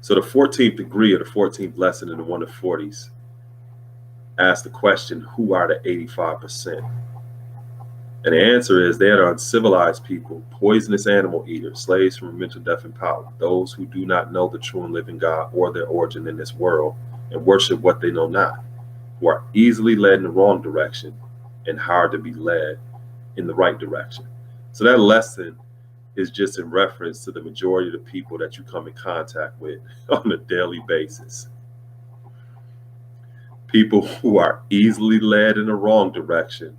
So the 14th degree, or the 14th lesson in the 1 to 40s, asks the question, who are the 85%? And the answer is, they are the uncivilized people, poisonous animal eaters, slaves from mental death and power, those who do not know the true and living God or their origin in this world and worship what they know not, who are easily led in the wrong direction and hard to be led in the right direction. So that lesson is just in reference to the majority of the people that you come in contact with on a daily basis. People who are easily led in the wrong direction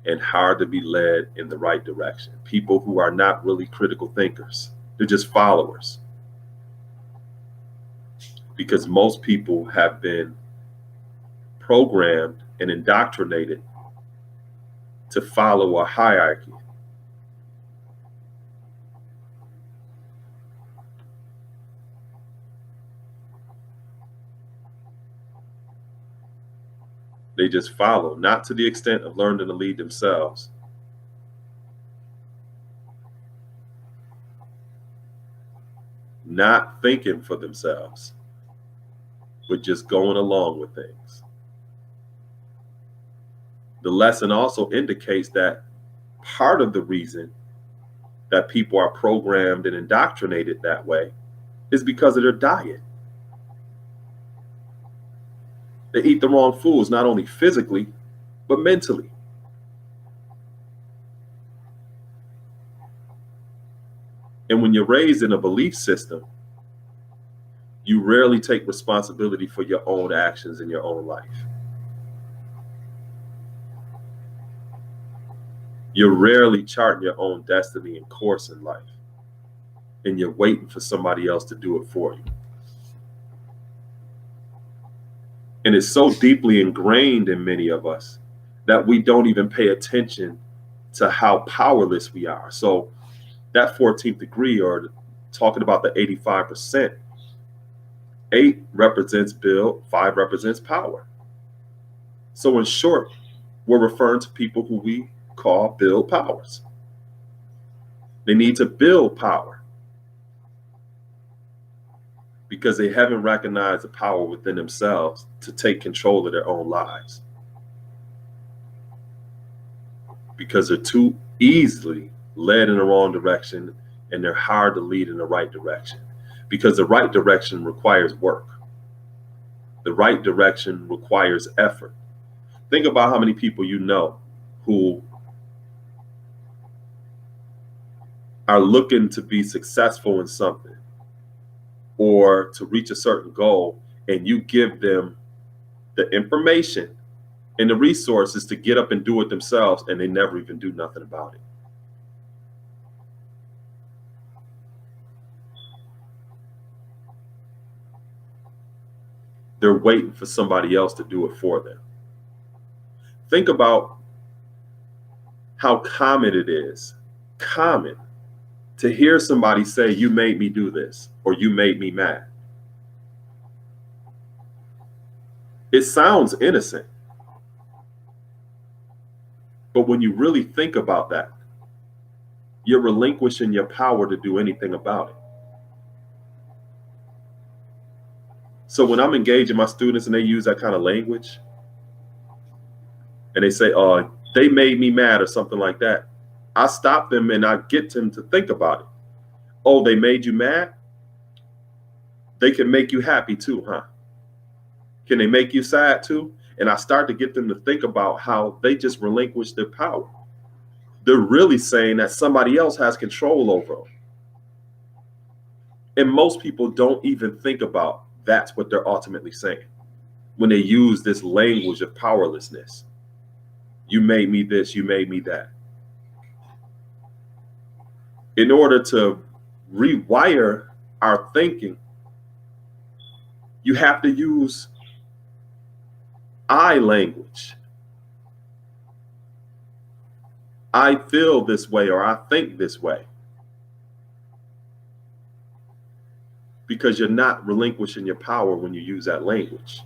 and hard to be led in the right direction. People who are not really critical thinkers. They're just followers. Because most people have been programmed and indoctrinated to follow a hierarchy. They just follow, not to the extent of learning to lead themselves. Not thinking for themselves, but just going along with things. The lesson also indicates that part of the reason that people are programmed and indoctrinated that way is because of their diet. They eat the wrong foods, not only physically, but mentally. And when you're raised in a belief system, you rarely take responsibility for your own actions in your own life. You're rarely charting your own destiny and course in life, and you're waiting for somebody else to do it for you. And it's so deeply ingrained in many of us that we don't even pay attention to how powerless we are. So that 14th degree, or talking about the 85%, 8 represents build, 5 represents power. So in short, we're referring to people who we call build powers. They need to build power because they haven't recognized the power within themselves to take control of their own lives. Because they're too easily led in the wrong direction, and they're hard to lead in the right direction. Because the right direction requires work. The right direction requires effort. Think about how many people you know who are looking to be successful in something or to reach a certain goal, and you give them the information and the resources to get up and do it themselves, and they never even do nothing about it. They're waiting for somebody else to do it for them. Think about how common it is, to hear somebody say, you made me do this, or you made me mad. It sounds innocent. But when you really think about that, you're relinquishing your power to do anything about it. So when I'm engaging my students and they use that kind of language, and they say, oh, they made me mad or something like that, I stop them and I get them to think about it. Oh, they made you mad? They can make you happy too, huh? Can they make you sad too? And I start to get them to think about how they just relinquished their power. They're really saying that somebody else has control over them. And most people don't even think about that's what they're ultimately saying when they use this language of powerlessness. You made me this, you made me that. In order to rewire our thinking, you have to use I language. I feel this way, or I think this way. Because you're not relinquishing your power when you use that language.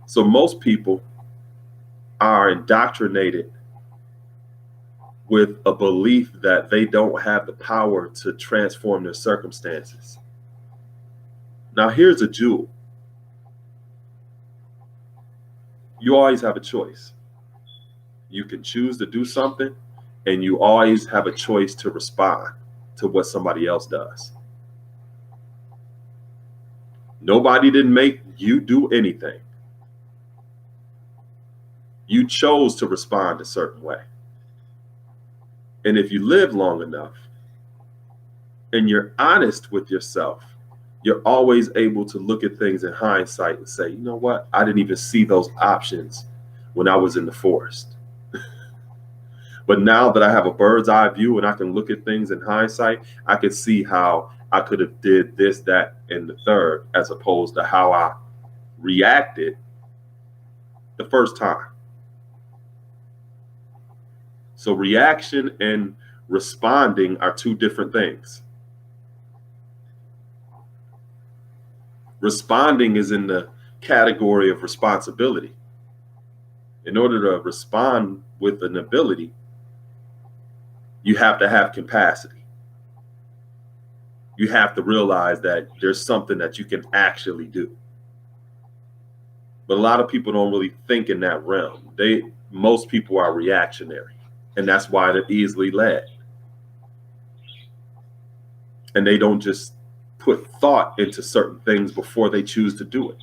So most people are indoctrinated with a belief that they don't have the power to transform their circumstances. Now, here's a jewel. You always have a choice. You can choose to do something, and you always have a choice to respond to what somebody else does. Nobody didn't make you do anything. You chose to respond a certain way. And if you live long enough and you're honest with yourself, you're always able to look at things in hindsight and say, you know what? I didn't even see those options when I was in the forest. But now that I have a bird's eye view and I can look at things in hindsight, I can see how I could have did this, that, and the third, as opposed to how I reacted the first time. So reaction and responding are two different things. Responding is in the category of responsibility. In order to respond with an ability, you have to have capacity. You have to realize that there's something that you can actually do. But a lot of people don't really think in that realm. Most people are reactionary, and that's why they're easily led. And they don't just put thought into certain things before they choose to do it.